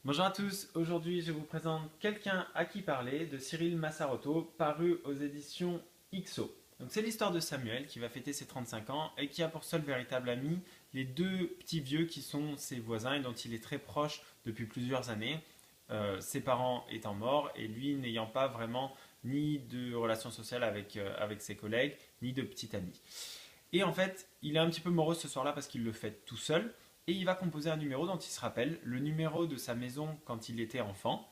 Bonjour à tous, aujourd'hui je vous présente Quelqu'un à qui parler de Cyril Massarotto, paru aux éditions XO. Donc c'est l'histoire de Samuel qui va fêter ses 35 ans et qui a pour seul véritable ami les deux petits vieux qui sont ses voisins et dont il est très proche depuis plusieurs années, ses parents étant morts et lui n'ayant pas vraiment ni de relation sociale avec ses collègues, ni de petit ami. Et en fait, il est un petit peu morose ce soir-là parce qu'il le fait tout seul. Et il va composer un numéro dont il se rappelle, le numéro de sa maison quand il était enfant.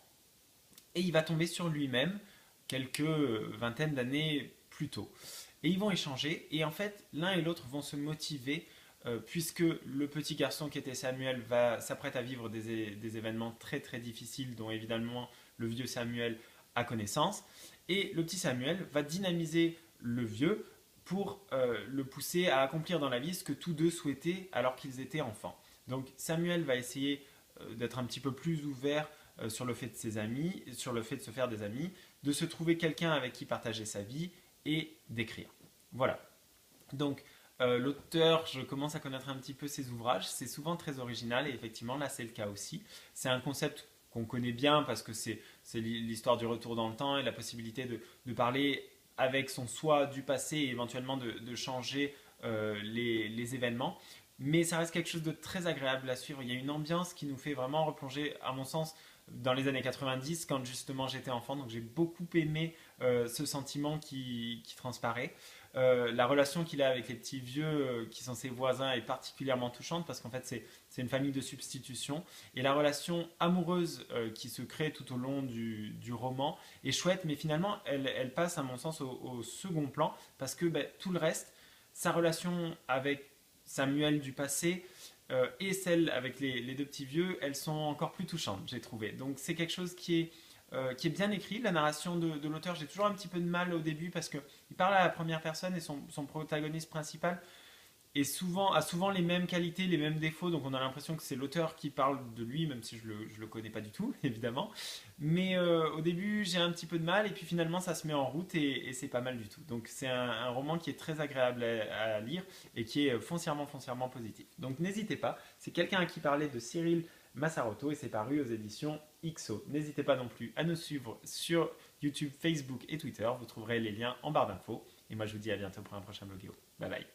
Et il va tomber sur lui-même quelques vingtaines d'années plus tôt. Et ils vont échanger. Et en fait, l'un et l'autre vont se motiver puisque le petit garçon qui était Samuel s'apprête à vivre des événements très très difficiles dont évidemment le vieux Samuel a connaissance. Et le petit Samuel va dynamiser le vieux pour le pousser à accomplir dans la vie ce que tous deux souhaitaient alors qu'ils étaient enfants. Donc Samuel va essayer d'être un petit peu plus ouvert sur le fait de ses amis, sur le fait de se faire des amis, de se trouver quelqu'un avec qui partager sa vie et d'écrire. Voilà. Donc l'auteur, je commence à connaître un petit peu ses ouvrages, c'est souvent très original et effectivement là c'est le cas aussi. C'est un concept qu'on connaît bien parce que c'est l'histoire du retour dans le temps et la possibilité de parler avec son soi du passé et éventuellement de changer les événements. Mais ça reste quelque chose de très agréable à suivre. Il y a une ambiance qui nous fait vraiment replonger, à mon sens, dans les années 90, quand justement j'étais enfant. Donc j'ai beaucoup aimé ce sentiment qui transparaît. La relation qu'il a avec les petits vieux qui sont ses voisins est particulièrement touchante parce qu'en fait c'est une famille de substitution. Et la relation amoureuse qui se crée tout au long du roman est chouette, mais finalement elle passe à mon sens au second plan parce que ben, tout le reste, sa relation avec Samuel du passé et celle avec les deux petits vieux, elles sont encore plus touchantes, j'ai trouvé. Donc c'est quelque chose qui est bien écrit. La narration de l'auteur, j'ai toujours un petit peu de mal au début parce qu'il parle à la première personne et son protagoniste principal a souvent les mêmes qualités, les mêmes défauts, donc on a l'impression que c'est l'auteur qui parle de lui, même si je le connais pas du tout, évidemment. Mais au début, j'ai un petit peu de mal, et puis finalement, ça se met en route, et c'est pas mal du tout. Donc c'est un roman qui est très agréable à lire, et qui est foncièrement positif. Donc n'hésitez pas, c'est quelqu'un à qui parler de Cyril Massarotto, et c'est paru aux éditions XO. N'hésitez pas non plus à nous suivre sur YouTube, Facebook et Twitter, vous trouverez les liens en barre d'infos. Et moi je vous dis à bientôt pour un prochain blogueo. Bye bye.